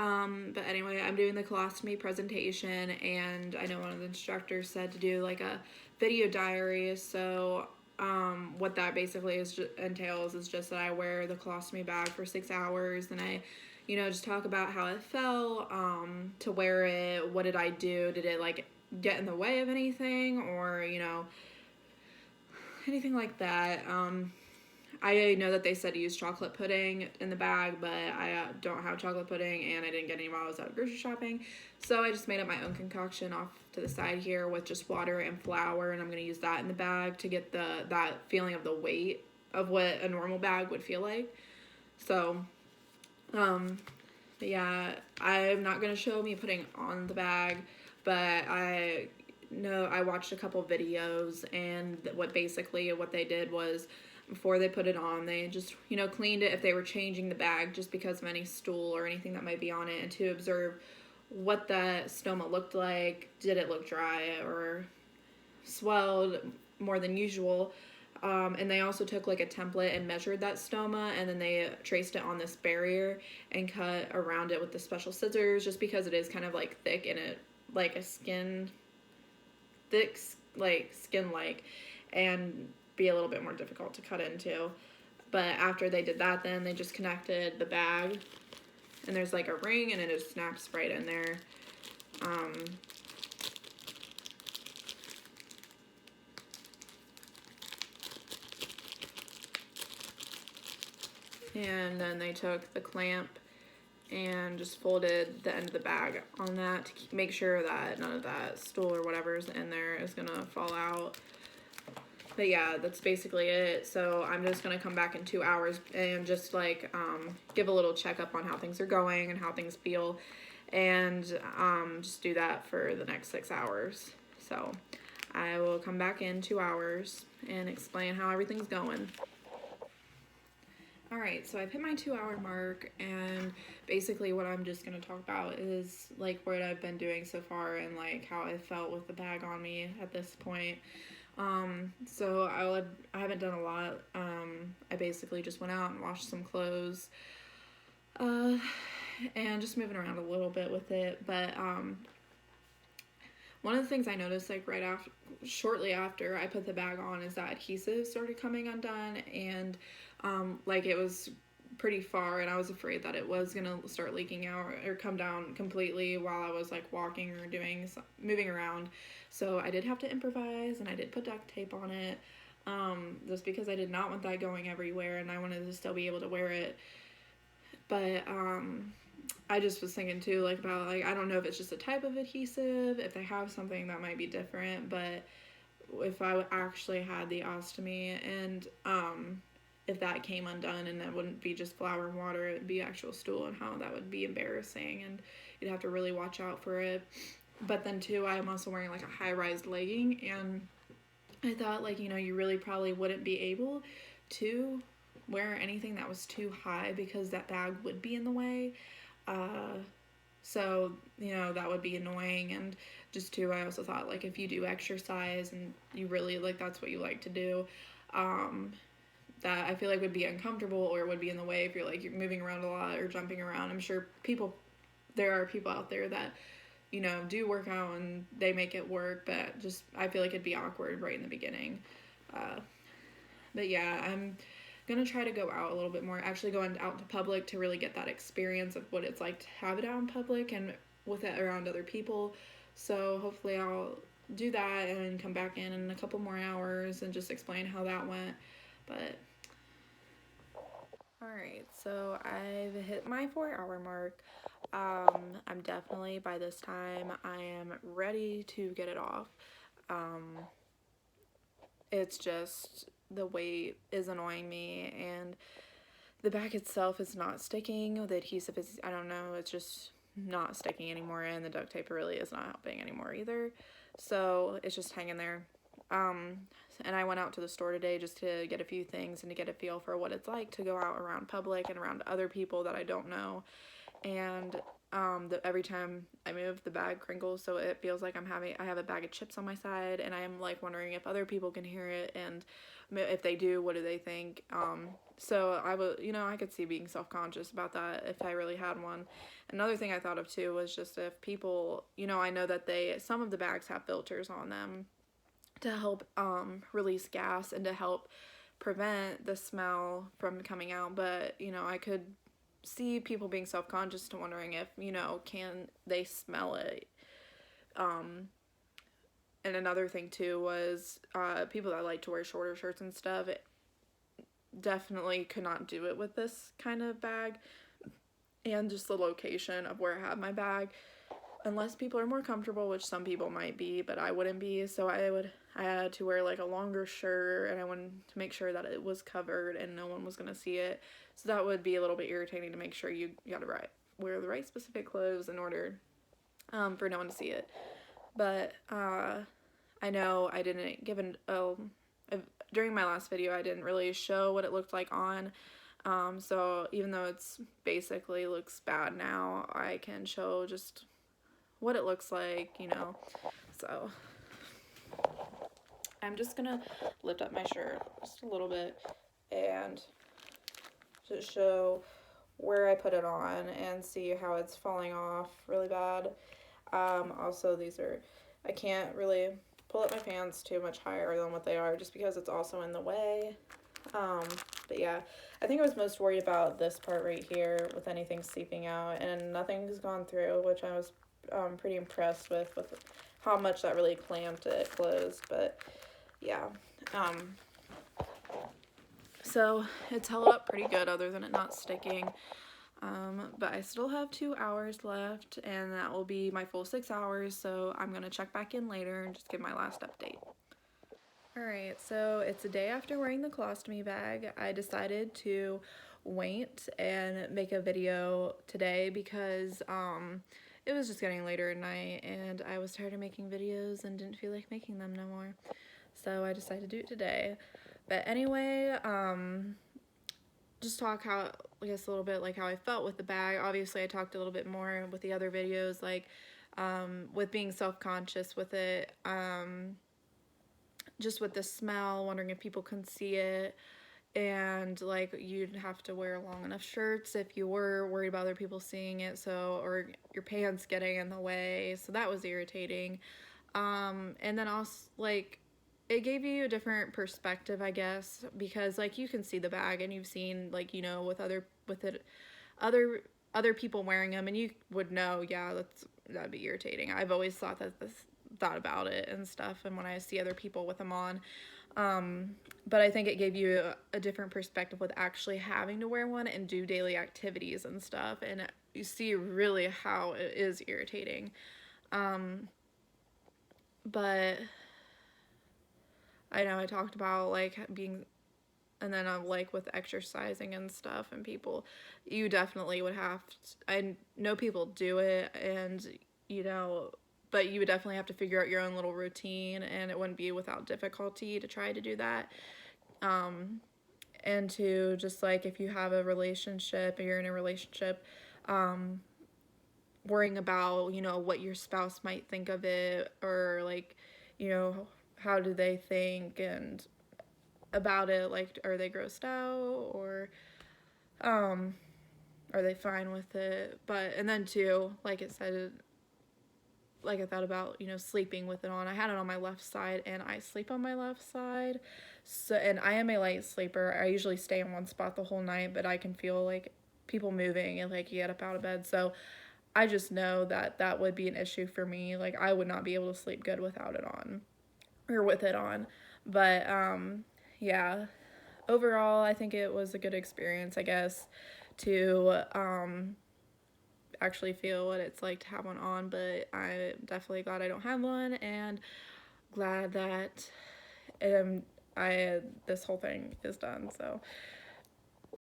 But anyway, I'm doing the colostomy presentation, and I know one of the instructors said to do like a video diary. So what that basically entails is just that I wear the colostomy bag for 6 hours, and I, just talk about how it felt to wear it. What did I do? Did it like get in the way of anything, or anything like that? I know that they said to use chocolate pudding in the bag, but I don't have chocolate pudding, and I didn't get any while I was out grocery shopping. So I just made up my own concoction off to the side here with just water and flour, and I'm going to use that in the bag to get that feeling of the weight of what a normal bag would feel like. So, yeah, I'm not going to show me putting on the bag, but I watched a couple videos, and what they did was, before they put it on, they just, cleaned it if they were changing the bag just because of any stool or anything that might be on it, and to observe what the stoma looked like. Did it look dry or swelled more than usual? And they also took like a template and measured that stoma, and then they traced it on this barrier and cut around it with the special scissors, just because it is kind of like thick and it like a skin, skin-like, and be a little bit more difficult to cut into. But after they did that, then they just connected the bag, and there's like a ring, and it just snaps right in there. And then they took the clamp and just folded the end of the bag on that to make sure that none of that stool or whatever's in there is gonna fall out. But yeah, that's basically it. So I'm just gonna come back in 2 hours and just like give a little checkup on how things are going and how things feel, and just do that for the next 6 hours. So I will come back in 2 hours and explain how everything's going. Alright, so I've hit my 2 hour mark, and basically what I'm just going to talk about is like what I've been doing so far and like how I felt with the bag on me at this point. So I haven't done a lot. I basically just went out and washed some clothes, and just moving around a little bit with it. But one of the things I noticed like shortly after I put the bag on is that adhesive started coming undone, and like it was pretty far, and I was afraid that it was gonna start leaking out or come down completely while I was like walking or moving around. So I did have to improvise, and I did put duct tape on it, just because I did not want that going everywhere, and I wanted to still be able to wear it. But I just was thinking too, like, about like, I don't know if it's just a type of adhesive, if they have something that might be different, but if I actually had the ostomy, and if that came undone, and that wouldn't be just flour and water, it would be actual stool, and how that would be embarrassing, and you'd have to really watch out for it. But then too, I'm also wearing like a high-rise legging, and I thought like, you really probably wouldn't be able to wear anything that was too high, because that bag would be in the way. So, that would be annoying. And just too, I also thought like if you do exercise and you really like that's what you like to do, that I feel like would be uncomfortable or would be in the way if you're moving around a lot or jumping around. I'm sure there are people out there that, do work out and they make it work, but just, I feel like it'd be awkward right in the beginning. But yeah, I'm gonna try to go out a little bit more, actually going out to public, to really get that experience of what it's like to have it out in public and with it around other people. So hopefully I'll do that and come back in a couple more hours and just explain how that went. But alright, so I've hit my 4 hour mark. I'm definitely, by this time, I am ready to get it off. It's just, the weight is annoying me, and the bag itself is not sticking. The adhesive is, I don't know, it's just not sticking anymore, and the duct tape really is not helping anymore either. So it's just hanging there. And I went out to the store today just to get a few things and to get a feel for what it's like to go out around public and around other people that I don't know. And every time I move, the bag crinkles, so it feels like I have a bag of chips on my side, and I am like wondering if other people can hear it, and if they do, what do they think? So I would, I could see being self-conscious about that if I really had one. Another thing I thought of too was just if people, I know that some of the bags have filters on them to help release gas and to help prevent the smell from coming out, but I could see people being self-conscious to wondering if can they smell it. And another thing too was people that like to wear shorter shirts and stuff, definitely could not do it with this kind of bag, and just the location of where I have my bag, unless people are more comfortable, which some people might be, but I wouldn't be. So I had to wear like a longer shirt, and I wanted to make sure that it was covered and no one was gonna see it. So that would be a little bit irritating, to make sure you gotta wear the right specific clothes in order for no one to see it. But I know I didn't during my last video I didn't really show what it looked like on. So even though it's basically looks bad now, I can show just what it looks like, So I'm just gonna lift up my shirt just a little bit and just show where I put it on and see how it's falling off really bad. Also, I can't really pull up my pants too much higher than what they are, just because it's also in the way. But yeah, I think I was most worried about this part right here with anything seeping out, and nothing's gone through, which I was pretty impressed with how much that really clamped it closed. But yeah, so it's held up pretty good other than it not sticking. But I still have 2 hours left, and that will be my full 6 hours, so I'm gonna check back in later and just give my last update. Alright, so it's a day after wearing the colostomy bag. I decided to wait and make a video today because it was just getting later at night and I was tired of making videos and didn't feel like making them no more. So I decided to do it today. But anyway, just talk a little bit like how I felt with the bag. Obviously I talked a little bit more with the other videos, like with being self-conscious with it, just with the smell, wondering if people can see it, and like you'd have to wear long enough shirts if you were worried about other people seeing it, or your pants getting in the way, so that was irritating. And then also like it gave you a different perspective, I guess, because like you can see the bag and you've seen like with other people wearing them, and you would know, yeah, that'd be irritating. I've always thought about it and stuff, and when I see other people with them on, but I think it gave you a different perspective with actually having to wear one and do daily activities and stuff, and you see really how it is irritating. But I know I talked about like being, and then like with exercising and stuff, and people, you definitely would have to, I know people do it, and but you would definitely have to figure out your own little routine, and it wouldn't be without difficulty to try to do that. And to just like, if you have a relationship or you're in a relationship, worrying about, what your spouse might think of it, or like, how do they think and about it, like, are they grossed out, or are they fine with it? But, and then too, like it said, like I thought about, sleeping with it on. I had it on my left side, and I sleep on my left side. So, and I am a light sleeper. I usually stay in one spot the whole night, but I can feel like people moving and like you get up out of bed. So I just know that would be an issue for me. Like I would not be able to sleep good without it on, or with it on. But yeah, overall I think it was a good experience, I guess, to actually feel what it's like to have one on. But I'm definitely glad I don't have one, and glad that this whole thing is done. So